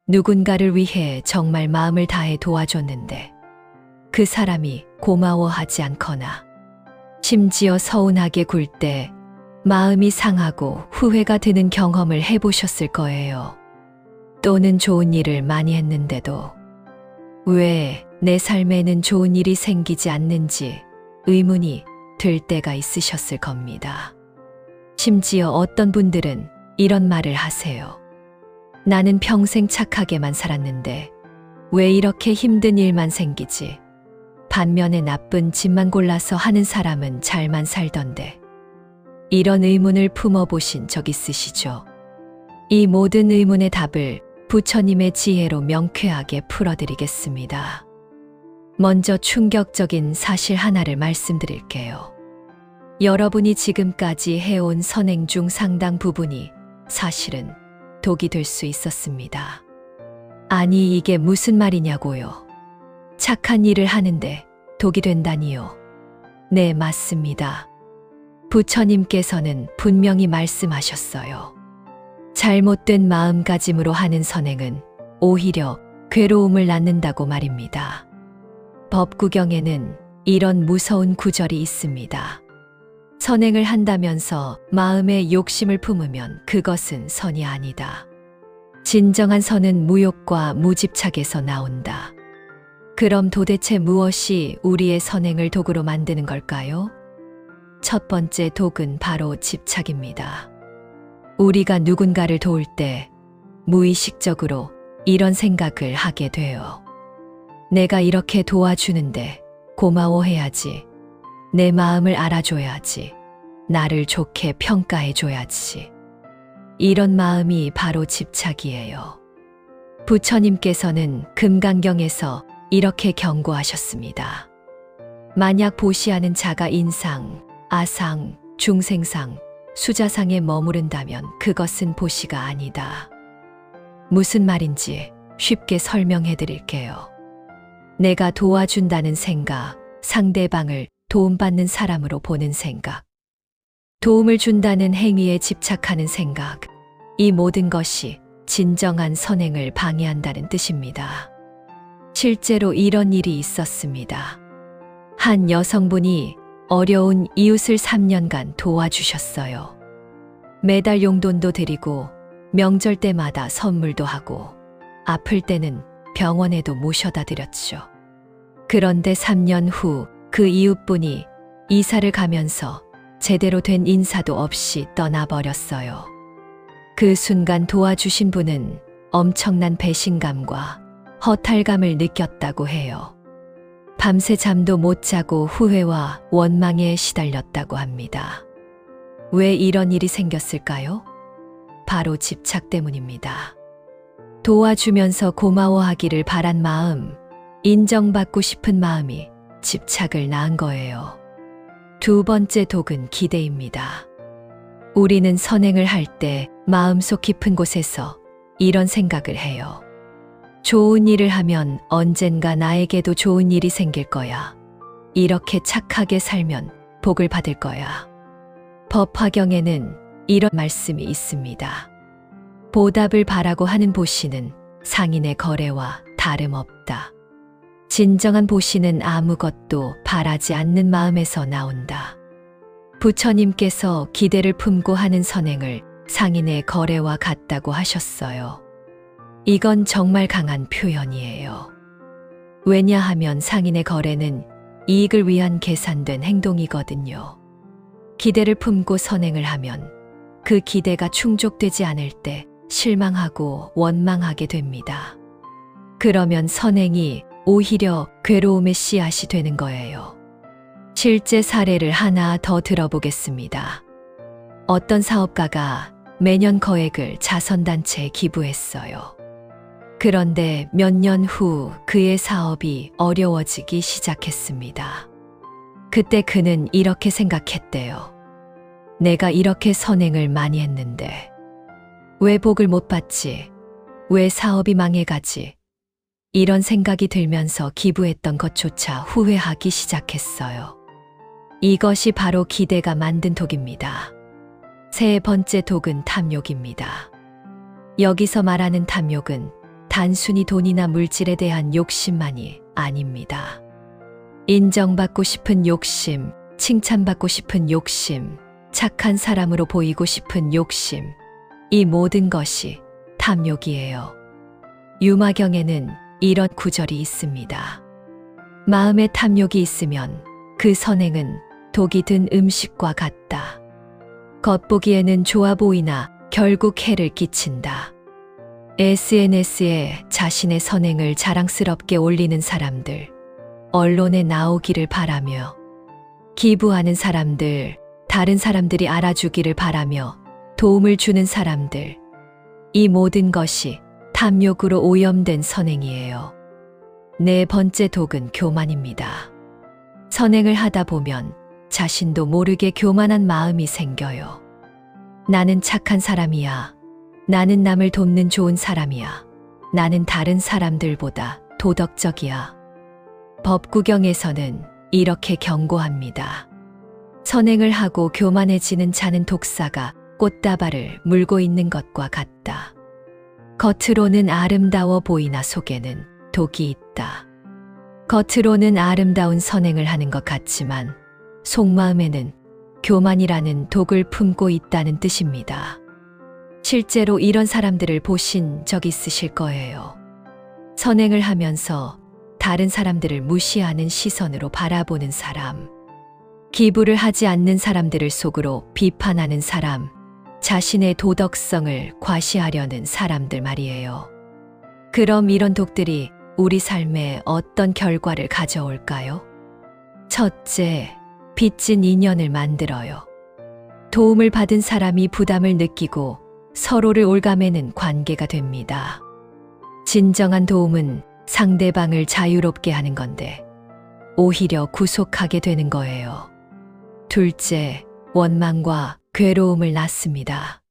누군가를 위해 정말 마음을 다해 도와줬는데 그 사람이 고마워하지 않거나 심지어 서운하게 굴 때 마음이 상하고 후회가 드는 경험을 해보셨을 거예요. 또는 좋은 일을 많이 했는데도 왜 내 삶에는 좋은 일이 생기지 않는지 의문이 들 때가 있으셨을 겁니다. 심지어 어떤 분들은 이런 말을 하세요. 나는 평생 착하게만 살았는데 왜 이렇게 힘든 일만 생기지? 반면에 나쁜 짓만 골라서 하는 사람은 잘만 살던데. 이런 의문을 품어보신 적 있으시죠? 이 모든 의문의 답을 부처님의 지혜로 명쾌하게 풀어드리겠습니다. 먼저 충격적인 사실 하나를 말씀드릴게요. 여러분이 지금까지 해온 선행 중 상당 부분이 사실은 독이 될 수 있었습니다. 아니, 이게 무슨 말이냐고요? 착한 일을 하는데 독이 된다니요? 네, 맞습니다. 부처님께서는 분명히 말씀하셨어요. 잘못된 마음가짐으로 하는 선행은 오히려 괴로움을 낳는다고 말입니다. 법구경에는 이런 무서운 구절이 있습니다. 선행을 한다면서 마음에 욕심을 품으면 그것은 선이 아니다. 진정한 선은 무욕과 무집착에서 나온다. 그럼 도대체 무엇이 우리의 선행을 독으로 만드는 걸까요? 첫 번째 독은 바로 집착입니다. 우리가 누군가를 도울 때 무의식적으로 이런 생각을 하게 돼요. 내가 이렇게 도와주는데 고마워해야지. 내 마음을 알아줘야지. 나를 좋게 평가해줘야지. 이런 마음이 바로 집착이에요. 부처님께서는 금강경에서 이렇게 경고하셨습니다. 만약 보시하는 자가 인상, 아상, 중생상, 수자상에 머무른다면 그것은 보시가 아니다. 무슨 말인지 쉽게 설명해 드릴게요. 내가 도와준다는 생각, 상대방을 도움받는 사람으로 보는 생각, 도움을 준다는 행위에 집착하는 생각, 이 모든 것이 진정한 선행을 방해한다는 뜻입니다. 실제로 이런 일이 있었습니다. 한 여성분이 어려운 이웃을 3년간 도와주셨어요. 매달 용돈도 드리고 명절 때마다 선물도 하고 아플 때는 병원에도 모셔다 드렸죠. 그런데 3년 후 그 이웃분이 이사를 가면서 제대로 된 인사도 없이 떠나버렸어요. 그 순간 도와주신 분은 엄청난 배신감과 허탈감을 느꼈다고 해요. 밤새 잠도 못 자고 후회와 원망에 시달렸다고 합니다. 왜 이런 일이 생겼을까요? 바로 집착 때문입니다. 도와주면서 고마워하기를 바란 마음, 인정받고 싶은 마음이 집착을 낳은 거예요. 두 번째 독은 기대입니다. 우리는 선행을 할 때 마음속 깊은 곳에서 이런 생각을 해요. 좋은 일을 하면 언젠가 나에게도 좋은 일이 생길 거야. 이렇게 착하게 살면 복을 받을 거야. 법화경에는 이런 말씀이 있습니다. 보답을 바라고 하는 보시는 상인의 거래와 다름없다. 진정한 보시는 아무것도 바라지 않는 마음에서 나온다. 부처님께서 기대를 품고 하는 선행을 상인의 거래와 같다고 하셨어요. 이건 정말 강한 표현이에요. 왜냐하면 상인의 거래는 이익을 위한 계산된 행동이거든요. 기대를 품고 선행을 하면 그 기대가 충족되지 않을 때 실망하고 원망하게 됩니다. 그러면 선행이 오히려 괴로움의 씨앗이 되는 거예요. 실제 사례를 하나 더 들어보겠습니다. 어떤 사업가가 매년 거액을 자선단체에 기부했어요. 그런데 몇 년 후 그의 사업이 어려워지기 시작했습니다. 그때 그는 이렇게 생각했대요. 내가 이렇게 선행을 많이 했는데 왜 복을 못 받지? 왜 사업이 망해가지? 이런 생각이 들면서 기부했던 것조차 후회하기 시작했어요. 이것이 바로 기대가 만든 독입니다. 세 번째 독은 탐욕입니다. 여기서 말하는 탐욕은 단순히 돈이나 물질에 대한 욕심만이 아닙니다. 인정받고 싶은 욕심, 칭찬받고 싶은 욕심, 착한 사람으로 보이고 싶은 욕심, 이 모든 것이 탐욕이에요. 유마경에는 이런 구절이 있습니다. 마음에 탐욕이 있으면 그 선행은 독이 든 음식과 같다. 겉보기에는 좋아 보이나 결국 해를 끼친다. SNS에 자신의 선행을 자랑스럽게 올리는 사람들, 언론에 나오기를 바라며, 기부하는 사람들, 다른 사람들이 알아주기를 바라며 도움을 주는 사람들, 이 모든 것이 탐욕으로 오염된 선행이에요. 네 번째 독은 교만입니다. 선행을 하다 보면 자신도 모르게 교만한 마음이 생겨요. 나는 착한 사람이야. 나는 남을 돕는 좋은 사람이야. 나는 다른 사람들보다 도덕적이야. 법구경에서는 이렇게 경고합니다. 선행을 하고 교만해지는 자는 독사가 꽃다발을 물고 있는 것과 같다. 겉으로는 아름다워 보이나 속에는 독이 있다. 겉으로는 아름다운 선행을 하는 것 같지만 속마음에는 교만이라는 독을 품고 있다는 뜻입니다. 실제로 이런 사람들을 보신 적 있으실 거예요. 선행을 하면서 다른 사람들을 무시하는 시선으로 바라보는 사람, 기부를 하지 않는 사람들을 속으로 비판하는 사람, 자신의 도덕성을 과시하려는 사람들 말이에요. 그럼 이런 독들이 우리 삶에 어떤 결과를 가져올까요? 첫째, 빚진 인연을 만들어요. 도움을 받은 사람이 부담을 느끼고 서로를 올가매는 관계가 됩니다. 진정한 도움은 상대방을 자유롭게 하는 건데 오히려 구속하게 되는 거예요. 둘째, 원망과 괴로움을 낳습니다.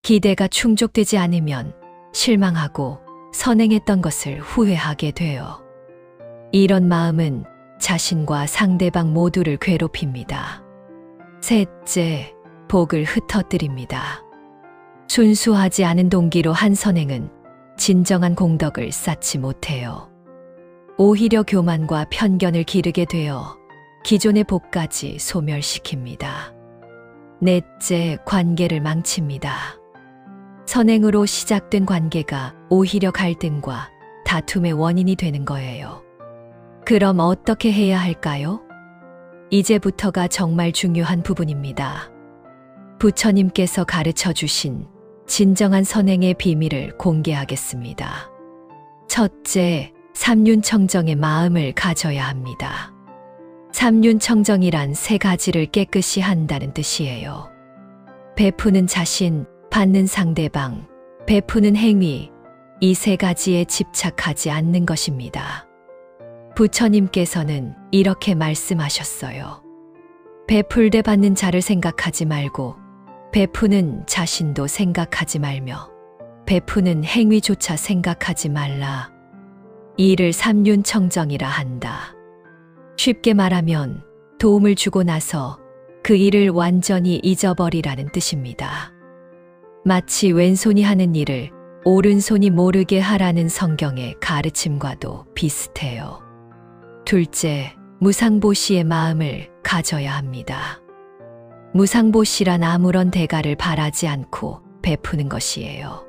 기대가 충족되지 않으면 실망하고 선행했던 것을 후회하게 돼요. 이런 마음은 자신과 상대방 모두를 괴롭힙니다. 셋째, 복을 흩어뜨립니다. 순수하지 않은 동기로 한 선행은 진정한 공덕을 쌓지 못해요. 오히려 교만과 편견을 기르게 되어 기존의 복까지 소멸시킵니다. 넷째, 관계를 망칩니다. 선행으로 시작된 관계가 오히려 갈등과 다툼의 원인이 되는 거예요. 그럼 어떻게 해야 할까요? 이제부터가 정말 중요한 부분입니다. 부처님께서 가르쳐 주신 진정한 선행의 비밀을 공개하겠습니다. 첫째, 삼륜청정의 마음을 가져야 합니다. 삼륜청정이란 세 가지를 깨끗이 한다는 뜻이에요. 베푸는 자신, 받는 상대방, 베푸는 행위, 이 세 가지에 집착하지 않는 것입니다. 부처님께서는 이렇게 말씀하셨어요. 베풀 때 받는 자를 생각하지 말고 베푸는 자신도 생각하지 말며 베푸는 행위조차 생각하지 말라. 이를 삼륜청정이라 한다. 쉽게 말하면 도움을 주고 나서 그 일을 완전히 잊어버리라는 뜻입니다. 마치 왼손이 하는 일을 오른손이 모르게 하라는 성경의 가르침과도 비슷해요. 둘째, 무상보시의 마음을 가져야 합니다. 무상보시란 아무런 대가를 바라지 않고 베푸는 것이에요.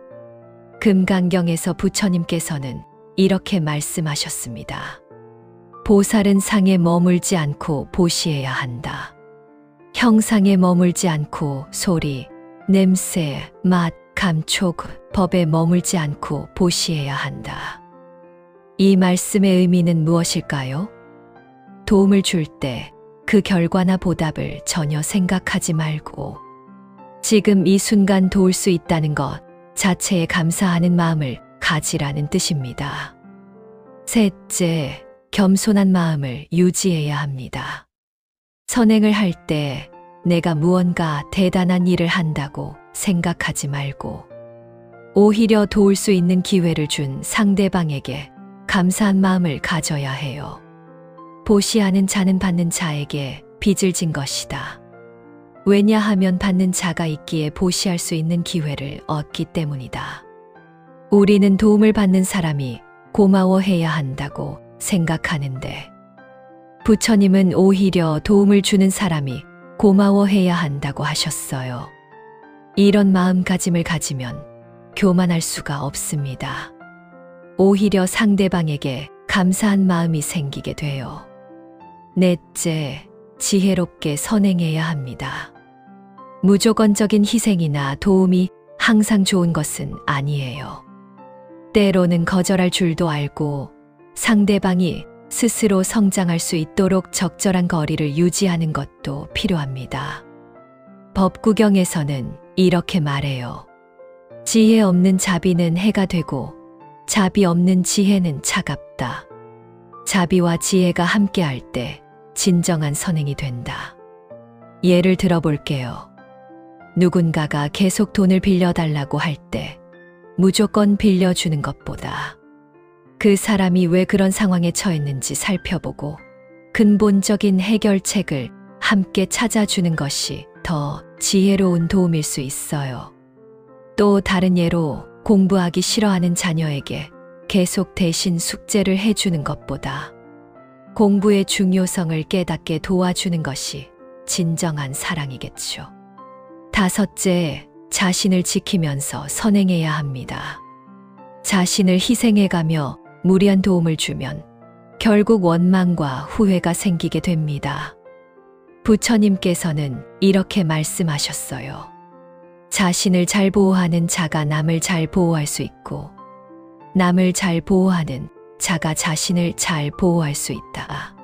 금강경에서 부처님께서는 이렇게 말씀하셨습니다. 보살은 상에 머물지 않고 보시해야 한다. 형상에 머물지 않고 소리, 냄새, 맛, 감촉, 법에 머물지 않고 보시해야 한다. 이 말씀의 의미는 무엇일까요? 도움을 줄 때 그 결과나 보답을 전혀 생각하지 말고 지금 이 순간 도울 수 있다는 것 자체에 감사하는 마음을 가지라는 뜻입니다. 셋째, 겸손한 마음을 유지해야 합니다. 선행을 할 때 내가 무언가 대단한 일을 한다고 생각하지 말고 오히려 도울 수 있는 기회를 준 상대방에게 감사한 마음을 가져야 해요. 보시하는 자는 받는 자에게 빚을 진 것이다. 왜냐하면 받는 자가 있기에 보시할 수 있는 기회를 얻기 때문이다. 우리는 도움을 받는 사람이 고마워해야 한다고 생각하는데 부처님은 오히려 도움을 주는 사람이 고마워해야 한다고 하셨어요. 이런 마음가짐을 가지면 교만할 수가 없습니다. 오히려 상대방에게 감사한 마음이 생기게 돼요. 넷째, 지혜롭게 선행해야 합니다. 무조건적인 희생이나 도움이 항상 좋은 것은 아니에요. 때로는 거절할 줄도 알고 상대방이 스스로 성장할 수 있도록 적절한 거리를 유지하는 것도 필요합니다. 법구경에서는 이렇게 말해요. 지혜 없는 자비는 해가 되고 자비 없는 지혜는 차갑다. 자비와 지혜가 함께할 때 진정한 선행이 된다. 예를 들어볼게요. 누군가가 계속 돈을 빌려달라고 할 때 무조건 빌려주는 것보다 그 사람이 왜 그런 상황에 처했는지 살펴보고 근본적인 해결책을 함께 찾아주는 것이 더 지혜로운 도움일 수 있어요. 또 다른 예로 공부하기 싫어하는 자녀에게 계속 대신 숙제를 해주는 것보다 공부의 중요성을 깨닫게 도와주는 것이 진정한 사랑이겠죠. 다섯째, 자신을 지키면서 선행해야 합니다. 자신을 희생해가며 무리한 도움을 주면 결국 원망과 후회가 생기게 됩니다. 부처님께서는 이렇게 말씀하셨어요. 자신을 잘 보호하는 자가 남을 잘 보호할 수 있고 남을 잘 보호하는 자가 자신을 잘 보호할 수 있다.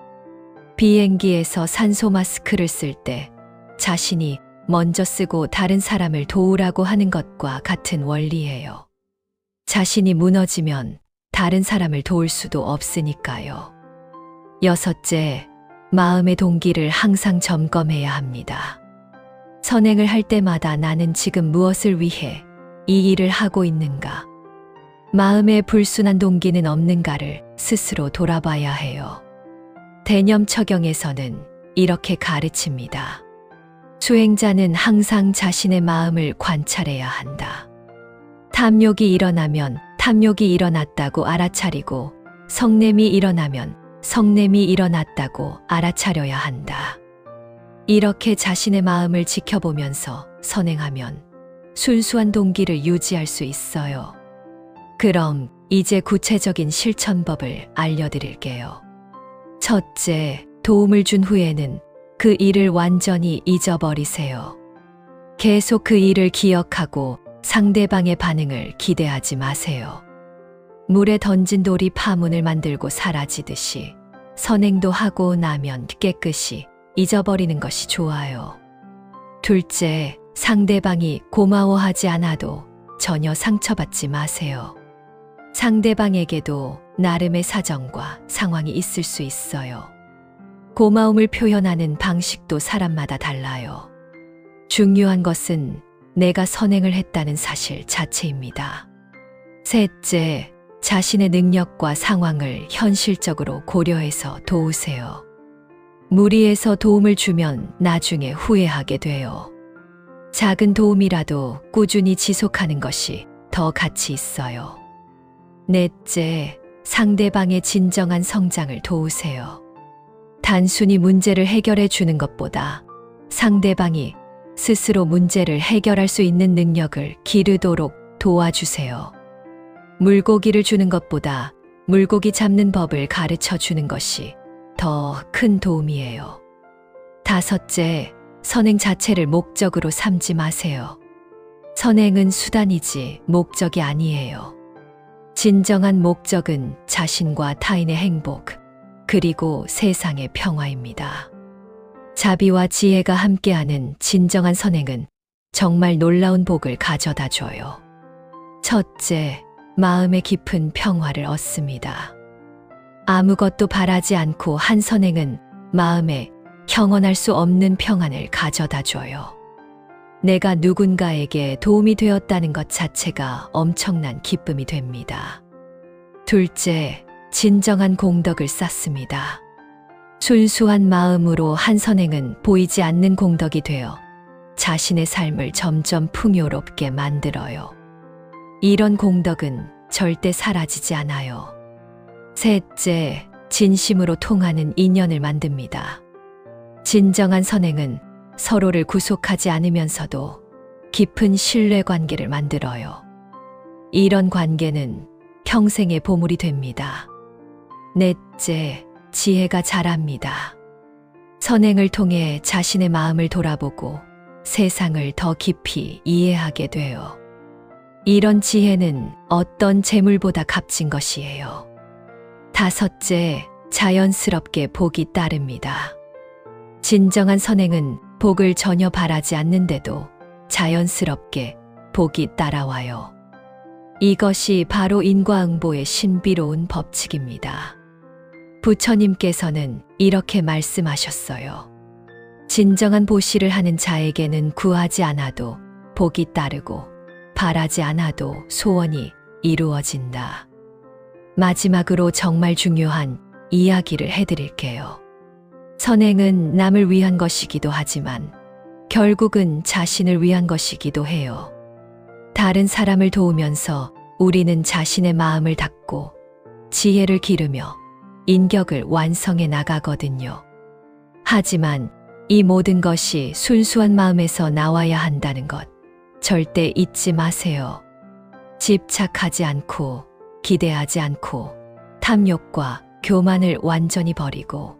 비행기에서 산소 마스크를 쓸 때 자신이 먼저 쓰고 다른 사람을 도우라고 하는 것과 같은 원리예요. 자신이 무너지면 다른 사람을 도울 수도 없으니까요. 여섯째, 마음의 동기를 항상 점검해야 합니다. 선행을 할 때마다 나는 지금 무엇을 위해 이 일을 하고 있는가? 마음에 불순한 동기는 없는가를 스스로 돌아봐야 해요. 대념처경에서는 이렇게 가르칩니다. 수행자는 항상 자신의 마음을 관찰해야 한다. 탐욕이 일어나면 탐욕이 일어났다고 알아차리고 성냄이 일어나면 성냄이 일어났다고 알아차려야 한다. 이렇게 자신의 마음을 지켜보면서 선행하면 순수한 동기를 유지할 수 있어요. 그럼 이제 구체적인 실천법을 알려드릴게요. 첫째, 도움을 준 후에는 그 일을 완전히 잊어버리세요. 계속 그 일을 기억하고 상대방의 반응을 기대하지 마세요. 물에 던진 돌이 파문을 만들고 사라지듯이 선행도 하고 나면 깨끗이 잊어버리는 것이 좋아요. 둘째, 상대방이 고마워하지 않아도 전혀 상처받지 마세요. 상대방에게도 나름의 사정과 상황이 있을 수 있어요. 고마움을 표현하는 방식도 사람마다 달라요. 중요한 것은 내가 선행을 했다는 사실 자체입니다. 셋째, 자신의 능력과 상황을 현실적으로 고려해서 도우세요. 무리해서 도움을 주면 나중에 후회하게 돼요. 작은 도움이라도 꾸준히 지속하는 것이 더 가치 있어요. 넷째, 상대방의 진정한 성장을 도우세요. 단순히 문제를 해결해 주는 것보다 상대방이 스스로 문제를 해결할 수 있는 능력을 기르도록 도와주세요. 물고기를 주는 것보다 물고기 잡는 법을 가르쳐 주는 것이 더 큰 도움이에요. 다섯째, 선행 자체를 목적으로 삼지 마세요. 선행은 수단이지 목적이 아니에요. 진정한 목적은 자신과 타인의 행복, 그리고 세상의 평화입니다. 자비와 지혜가 함께하는 진정한 선행은 정말 놀라운 복을 가져다 줘요. 첫째, 마음의 깊은 평화를 얻습니다. 아무것도 바라지 않고 한 선행은 마음에 형언할 수 없는 평안을 가져다 줘요. 내가 누군가에게 도움이 되었다는 것 자체가 엄청난 기쁨이 됩니다. 둘째, 진정한 공덕을 쌓습니다. 순수한 마음으로 한 선행은 보이지 않는 공덕이 되어 자신의 삶을 점점 풍요롭게 만들어요. 이런 공덕은 절대 사라지지 않아요. 셋째, 진심으로 통하는 인연을 만듭니다. 진정한 선행은 서로를 구속하지 않으면서도 깊은 신뢰 관계를 만들어요. 이런 관계는 평생의 보물이 됩니다. 넷째, 지혜가 자랍니다. 선행을 통해 자신의 마음을 돌아보고 세상을 더 깊이 이해하게 돼요. 이런 지혜는 어떤 재물보다 값진 것이에요. 다섯째, 자연스럽게 복이 따릅니다. 진정한 선행은 복을 전혀 바라지 않는데도 자연스럽게 복이 따라와요. 이것이 바로 인과응보의 신비로운 법칙입니다. 부처님께서는 이렇게 말씀하셨어요. 진정한 보시를 하는 자에게는 구하지 않아도 복이 따르고 바라지 않아도 소원이 이루어진다. 마지막으로 정말 중요한 이야기를 해드릴게요. 선행은 남을 위한 것이기도 하지만 결국은 자신을 위한 것이기도 해요. 다른 사람을 도우면서 우리는 자신의 마음을 닫고 지혜를 기르며 인격을 완성해 나가거든요. 하지만 이 모든 것이 순수한 마음에서 나와야 한다는 것 절대 잊지 마세요. 집착하지 않고 기대하지 않고 탐욕과 교만을 완전히 버리고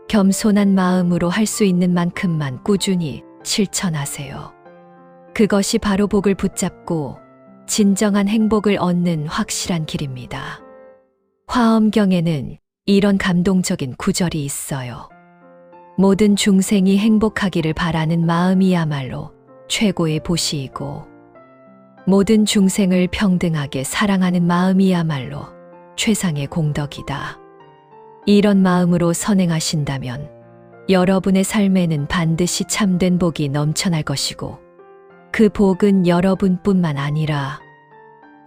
겸손한 마음으로 할 수 있는 만큼만 꾸준히 실천하세요. 그것이 바로 복을 붙잡고 진정한 행복을 얻는 확실한 길입니다. 화엄경에는 이런 감동적인 구절이 있어요. 모든 중생이 행복하기를 바라는 마음이야말로 최고의 보시이고 모든 중생을 평등하게 사랑하는 마음이야말로 최상의 공덕이다. 이런 마음으로 선행하신다면 여러분의 삶에는 반드시 참된 복이 넘쳐날 것이고 그 복은 여러분뿐만 아니라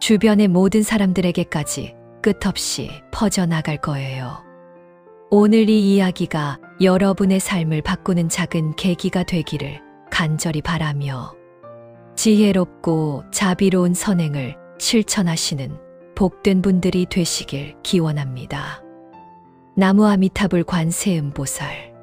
주변의 모든 사람들에게까지 끝없이 퍼져나갈 거예요. 오늘 이 이야기가 여러분의 삶을 바꾸는 작은 계기가 되기를 간절히 바라며 지혜롭고 자비로운 선행을 실천하시는 복된 분들이 되시길 기원합니다. 나무 아미타불 관세음보살